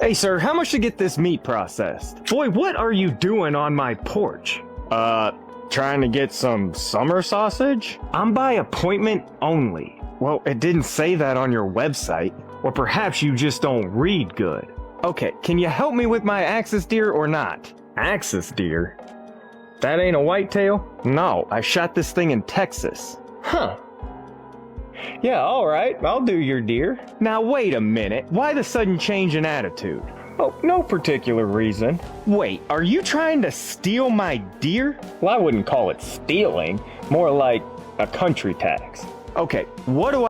Hey sir, how much to get this meat processed? Boy, what are you doing on my porch? Trying to get some summer sausage? I'm by appointment only. Well, it didn't say that on your website. Or perhaps you just don't read good. Okay, can you help me with my axis deer or not? Axis deer? That ain't a whitetail? No, I shot this thing in Texas. Huh. Yeah, alright, I'll do your deer. Now wait a minute, why the sudden change in attitude? Oh, no particular reason. Wait, are you trying to steal my deer? Well, I wouldn't call it stealing, more like a country tax. Okay, what do I